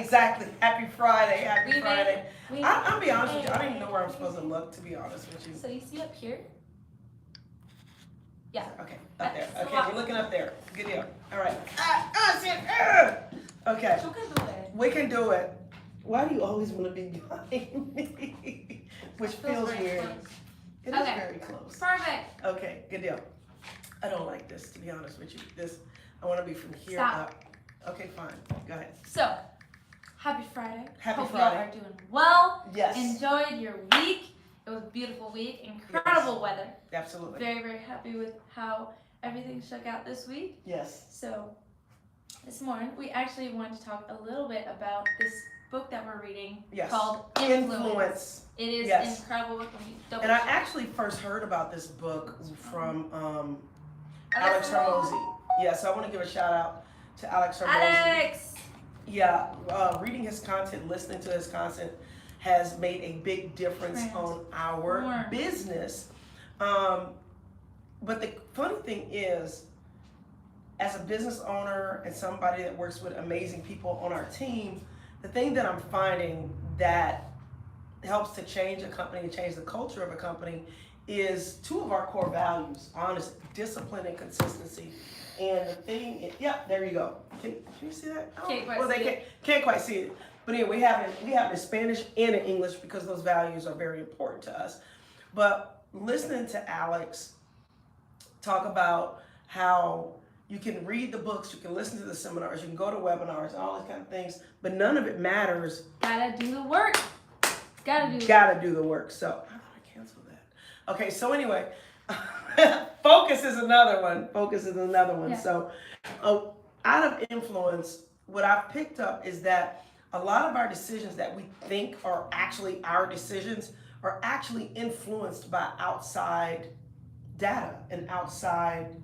exactly. Happy Friday. Happy We Friday. made I'll be honest with you. I don't even know where I'm supposed to look, to be honest with you. So you see up here? Yeah. Okay, up there. So Okay, we're looking up there. Good deal. All right. Shit. Okay, Yo can do it. we can do it. Why do you always want to be behind me? Which feels very weird. close. It is Okay. very close. Perfect. Okay, good deal. I don't like this, to be honest with you. This, I want to be from here Stop. up. Okay, fine. Go ahead. So, happy Friday. Happy Hope Friday. y'all are doing well. Yes. Enjoyed your week. It was a beautiful week. Incredible weather. Absolutely. Very, very happy with how everything shook out this week. Yes. So, this morning we actually wanted to talk a little bit about this book that we're reading Yes. called Influence. It is an Yes. incredible book. And I actually first heard about this book from Alex Hormozy. Yeah, so I want to give a shout out to Alex Hormozy. Alex! Yeah, reading his content, listening to his content has made a big difference on our business. But the funny thing is, as a business owner and somebody that works with amazing people on our team, the thing that I'm finding that helps to change a company and change the culture of a company is two of our core values: honest, discipline, and consistency. And the thing, there you go. Can you see that? Can't quite see it. But anyway, we have it in Spanish and in English because those values are very important to us. But listening to Alex talk about how you can read the books, you can listen to the seminars, you can go to webinars, and all these kind of things, but none of it matters. Gotta do the work. Gotta do the work. So how do I cancel that? Okay, so anyway, focus is another one. Yeah. So out of influence, what I've picked up is that a lot of our decisions that we think are actually our decisions are actually influenced by outside data and outside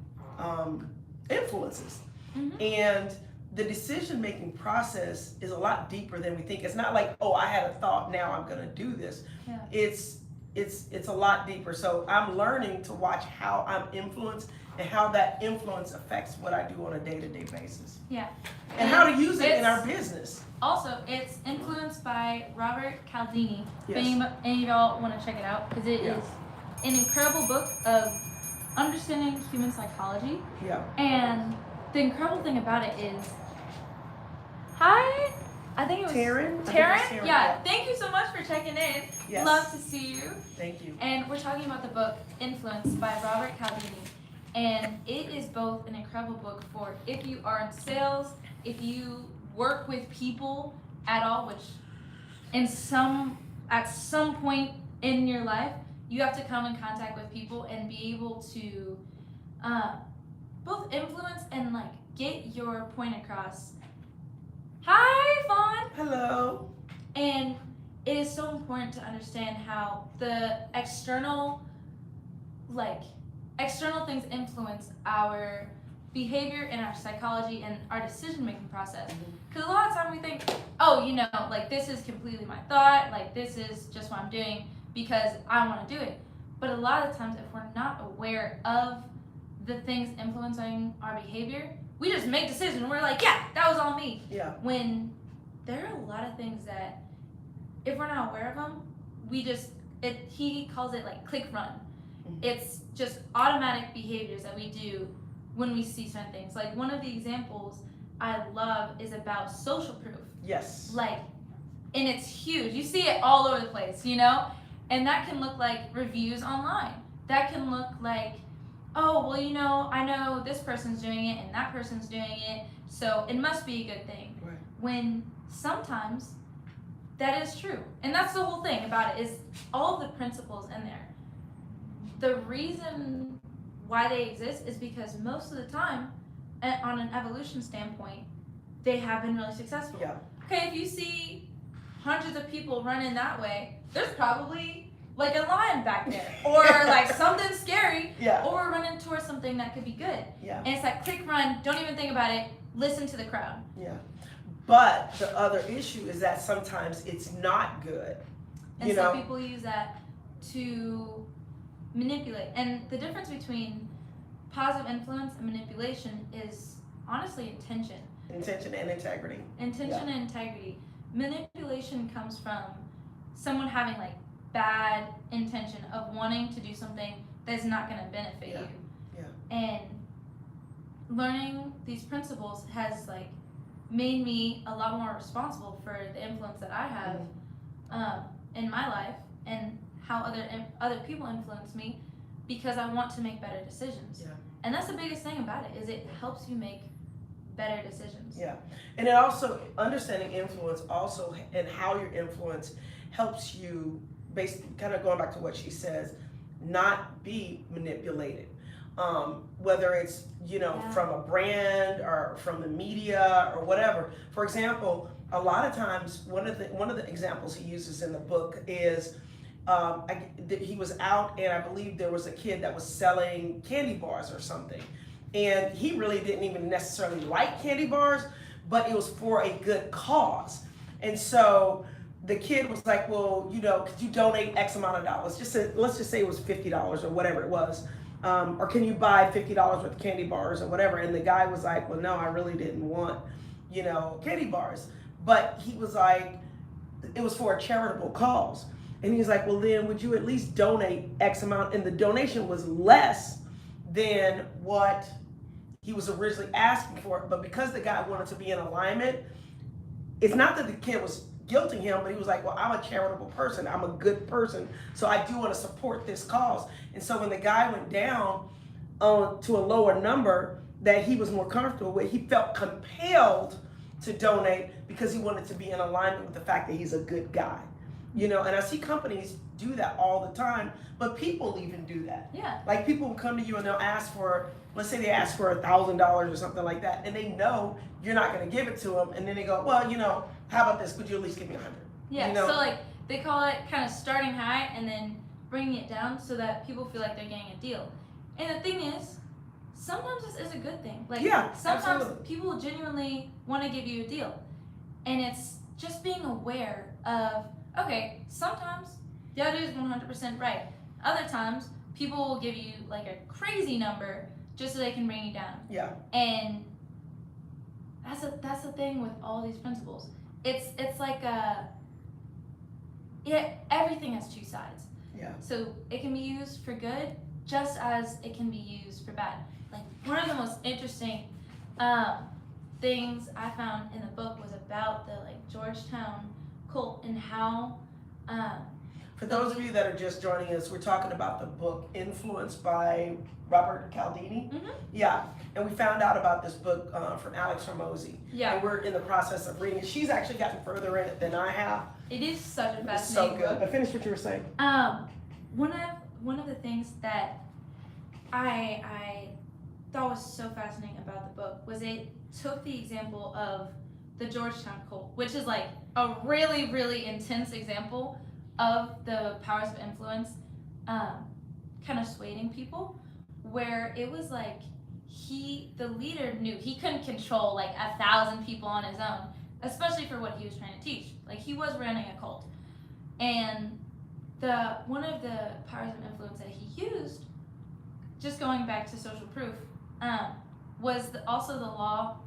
influences. Mm-hmm. And the decision-making process is a lot deeper than we think. It's not like, oh, I had a thought, now I'm gonna do this. Yeah. It's a lot deeper. So I'm learning to watch how I'm influenced and how that influence affects what I do on a day-to-day basis. Yeah. And how to use it in our business. Also, it's influenced by Robert Cialdini. Yes. If any of y'all want to check it out, because it is an incredible book of understanding human psychology. Yeah. And the incredible thing about it is, hi, I think it was Taryn? Taryn? Yeah, thank you so much for checking in. Yes. Love to see you. Thank you. And we're talking about the book Influence by Robert Cialdini. And it is both an incredible book for if you are in sales, if you work with people at all, which at some point in your life, you have to come in contact with people and be able to both influence and like get your point across. Hi, Fawn. Hello. And it is so important to understand how the external things influence our behavior and our psychology and our decision-making process. Because a lot of times we think, oh, like this is completely my thought, like this is just what I'm doing because I want to do it. But a lot of times if we're not aware of the things influencing our behavior, we just make decisions. We're like, yeah, that was all me. Yeah. When there are a lot of things that if we're not aware of them, he calls it like click run. It's just automatic behaviors that we do when we see certain things. Like one of the examples I love is about social proof. Yes. And it's huge. You see it all over the place, And that can look like reviews online. That can look like, oh, well, I know this person's doing it and that person's doing it, so it must be a good thing. Right. When sometimes that is true. And that's the whole thing about it is all the principles in there. The reason why they exist is because most of the time, on an evolution standpoint, they have been really successful. Yeah. Okay, if you see hundreds of people running that way, there's probably like a lion back there or like something scary, or we're running towards something that could be good. Yeah. And it's like click run, don't even think about it, listen to the crowd. Yeah. But the other issue is that sometimes it's not good. And some people use that to manipulate. And the difference between positive influence and manipulation is honestly intention. Intention and integrity. And integrity. manipulation comes from someone having like bad intention of wanting to do something that's not going to benefit you. Yeah. And learning these principles has like made me a lot more responsible for the influence that I have in my life and how other people influence me, because I want to make better decisions. Yeah. And that's the biggest thing about it, is it helps you make better decisions. Yeah. And it also, understanding influence also, and how your influence helps you, basically kind of going back to what she says, not be manipulated. Whether it's, from a brand or from the media or whatever. For example, a lot of times, one of the examples he uses in the book is, he was out, and I believe there was a kid that was selling candy bars or something. And he really didn't even necessarily like candy bars, but it was for a good cause. And so the kid was like, well, could you donate X amount of dollars? Let's just say it was $50 or whatever it was. Or can you buy $50 worth of candy bars or whatever? And the guy was like, well, no, I really didn't want, candy bars. But he was like, it was for a charitable cause. And he's like, well, then would you at least donate X amount? And the donation was less than what he was originally asking for. But because the guy wanted to be in alignment, it's not that the kid was guilting him, but he was like, well, I'm a charitable person. I'm a good person. So I do want to support this cause. And so when the guy went down to a lower number that he was more comfortable with, he felt compelled to donate because he wanted to be in alignment with the fact that he's a good guy. And I see companies do that all the time, but people even do that. Yeah. Like people will come to you and they'll ask for, let's say they ask for $1,000 or something like that, and they know you're not going to give it to them, and then they go, well, how about this? Could you at least give me 100? Yeah. So like they call it kind of starting high and then bringing it down so that people feel like they're getting a deal. And the thing is, sometimes this is a good thing. Like sometimes people genuinely want to give you a deal, and it's just being aware of, okay, sometimes the other is 100% right. Other times, people will give you like a crazy number just so they can bring you down. Yeah. And that's the thing with all these principles. It's like everything has two sides. Yeah. So it can be used for good just as it can be used for bad. Like one of the most interesting things I found in the book was about the Georgetown cult and how for those of you that are just joining us, we're talking about the book Influenced by Robert Cialdini. Mm-hmm. Yeah, and we found out about this book from Alex Hormozy. Yeah. And we're in the process of reading it. She's actually gotten further in it than I have. It is such a fascinating It's so good. book. But finish what you were saying. One of the things that I thought was so fascinating about the book was it took the example of the Georgetown cult, which is like a really, really intense example of the powers of influence kind of swaying people, where it was like the leader knew he couldn't control like 1,000 people on his own, especially for what he was trying to teach. Like he was running a cult, and one of the powers of influence that he used, just going back to social proof, was also the law.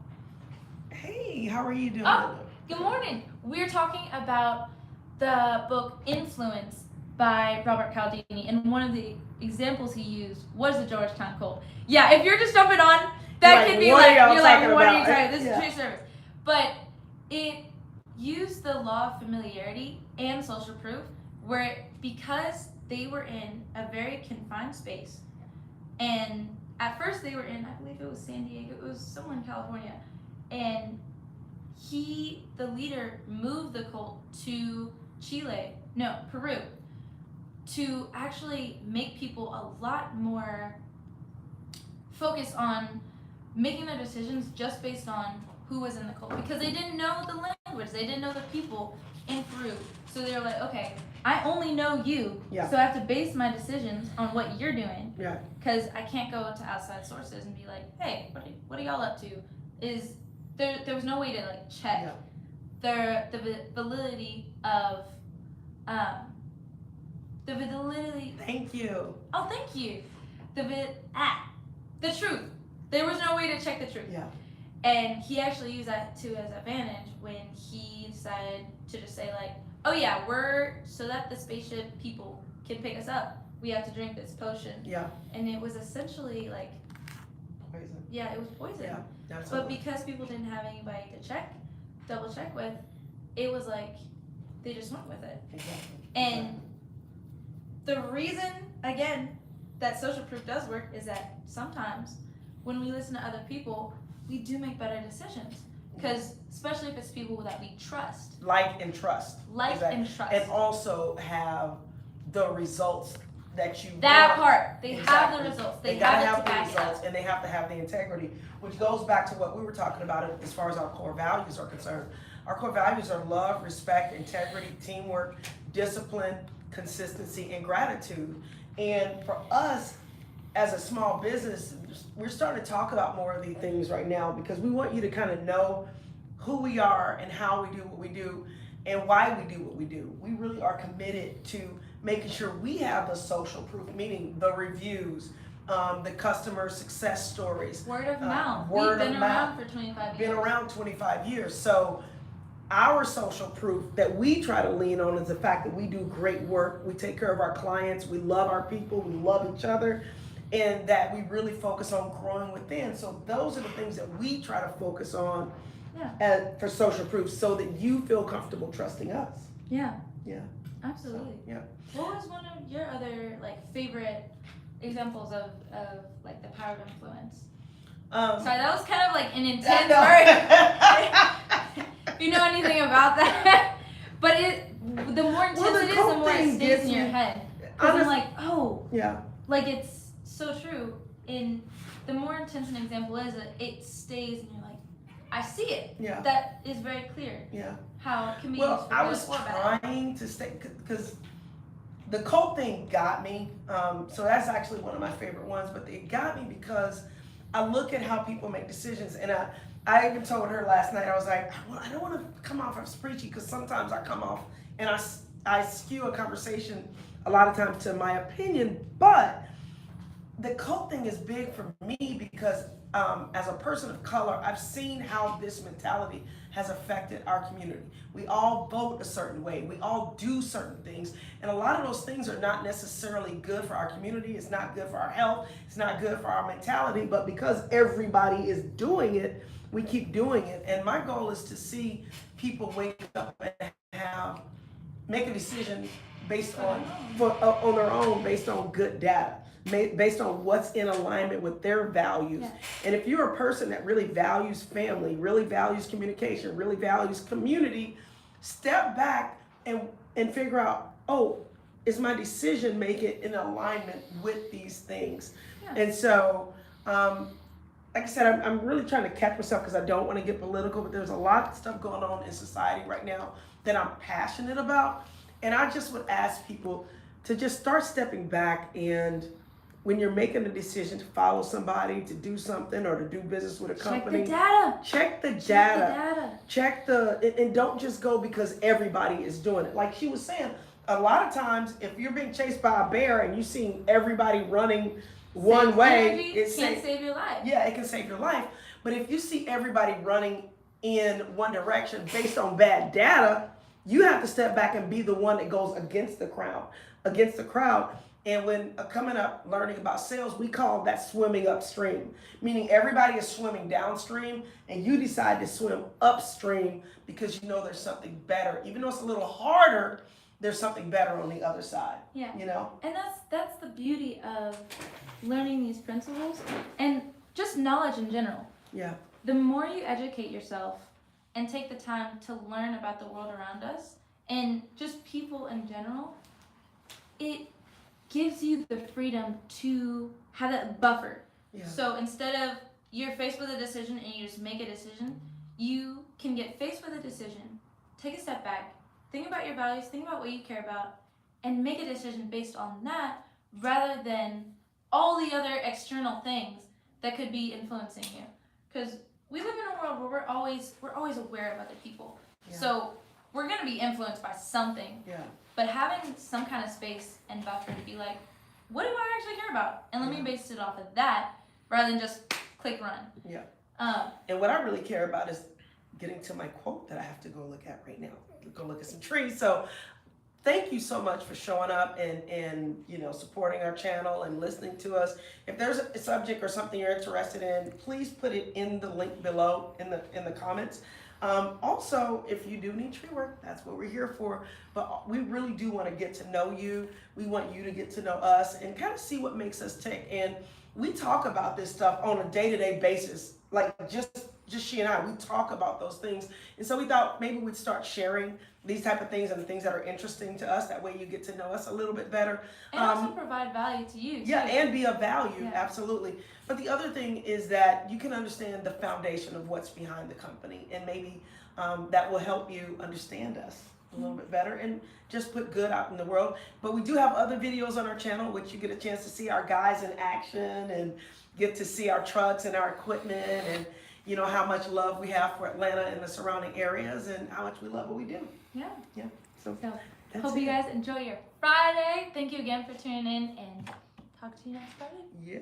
Hey, how are you doing? Oh, good morning. We're talking about the book Influence by Robert Cialdini, and one of the examples he used was the Georgetown cult. Yeah, if you're just jumping on, that could be like, you're like, what are you talking about? This is true service. But it used the law of familiarity and social proof, where because they were in a very confined space, and at first they were in, I believe it was San Diego, it was somewhere in California, and the leader moved the cult to Peru, to actually make people a lot more focused on making their decisions just based on who was in the cult, because they didn't know the language, they didn't know the people in Peru. So they were like, okay, I only know you, so I have to base my decisions on what you're doing, because I can't go to outside sources and be like, hey, what are y'all up to? There was no way to like check the validity of the validity. Thank you. Oh, thank you. The truth. There was no way to check the truth. Yeah. And he actually used that to his advantage when he decided to just say like, oh yeah, we're so that the spaceship people can pick us up, we have to drink this potion. Yeah. And it was essentially like Poison. Yeah, it was poison. Yeah. But Absolutely. because people didn't have anybody to double check with, it was like they just went with it. Exactly. And the reason, again, that social proof does work is that sometimes when we listen to other people, we do make better decisions. Because especially if it's people that we trust. Like and trust. Exactly. And trust. And also have the results that you That want. part. They Exactly. have the results. They gotta have it to the back it results, up. and they have to have the integrity, which goes back to what we were talking about as far as our core values are concerned. Our core values are love, respect, integrity, teamwork, discipline, consistency, and gratitude. And for us, as a small business, we're starting to talk about more of these things right now because we want you to kind of know who we are and how we do what we do and why we do what we do. We really are committed to making sure we have the social proof, meaning the reviews, the customer success stories. Word of mouth. Word We've of been mouth. around for 25 years. Been around 25 years. So our social proof that we try to lean on is the fact that we do great work. We take care of our clients. We love our people. We love each other. And that we really focus on growing within. So those are the things that we try to focus on for social proof so that you feel comfortable trusting us. Yeah. Yeah. Absolutely. So, yeah. What was one of your other like favorite examples of like the power of influence? Sorry, that was kind of like an intense word. If you know anything about that. But the more intense it is, the more it stays in your head. Because I'm like, oh. Yeah. Like it's so true. In the more intense an example is, it stays and you're like, I see it. Yeah. That is very clear. Yeah. How it can be Well, used for I good was or bad. trying to stay, because the cult thing got me. So that's actually one of my favorite ones, but it got me because I look at how people make decisions. And I even told her last night, I was like, I don't want to come off as preachy because sometimes I come off and I skew a conversation a lot of times to my opinion, but the cult thing is big for me because as a person of color, I've seen how this mentality has affected our community. We all vote a certain way. We all do certain things. And a lot of those things are not necessarily good for our community. It's not good for our health. It's not good for our mentality. But because everybody is doing it, we keep doing it. And my goal is to see people wake up and make a decision based on their own, based on good data, based on what's in alignment with their values. Yeah. And if you're a person that really values family, really values communication, really values community, step back and figure out, is my decision making in alignment with these things? Yeah. And so, like I said, I'm really trying to catch myself because I don't want to get political, but there's a lot of stuff going on in society right now that I'm passionate about. And I just would ask people to just start stepping back, and when you're making a decision to follow somebody, to do something, or to do business with a company, check the data. And don't just go because everybody is doing it. Like she was saying, a lot of times if you're being chased by a bear and you see everybody running one way, it can save your life. Yeah, it can save your life. But if you see everybody running in one direction based on bad data, you have to step back and be the one that goes against the crowd. And when coming up learning about sales, we call that swimming upstream, meaning everybody is swimming downstream and you decide to swim upstream because you know there's something better. Even though it's a little harder, there's something better on the other side. Yeah. You know? And that's the beauty of learning these principles and just knowledge in general. Yeah. The more you educate yourself and take the time to learn about the world around us and just people in general, it gives you the freedom to have that buffer. Yeah. So instead of you're faced with a decision and you just make a decision, you can get faced with a decision, take a step back, think about your values, think about what you care about, and make a decision based on that rather than all the other external things that could be influencing you. Because we live in a world where we're always aware of other people. Yeah. So we're gonna be influenced by something. Yeah. But having some kind of space and buffer to be like, what do I actually care about? And let me base it off of that rather than just click run. Yeah. And what I really care about is getting to my quote that I have to go look at right now. Go look at some trees. So thank you so much for showing up and supporting our channel and listening to us. If there's a subject or something you're interested in, please put it in the link below in the comments. Also, if you do need tree work, that's what we're here for. But we really do want to get to know you. We want you to get to know us and kind of see what makes us tick. And we talk about this stuff on a day-to-day basis. Like just she and I, we talk about those things. And so we thought maybe we'd start sharing these type of things and the things that are interesting to us. That way you get to know us a little bit better. And also provide value to you, too. Yeah, and be of value, Yeah. Absolutely. But the other thing is that you can understand the foundation of what's behind the company. And maybe that will help you understand us a little bit better and just put good out in the world. But we do have other videos on our channel, which you get a chance to see our guys in action and get to see our trucks and our equipment and how much love we have for Atlanta and the surrounding areas and how much we love what we do. Yeah. So hope you guys enjoy your Friday. Thank you again for tuning in, and talk to you next Friday. Yeah.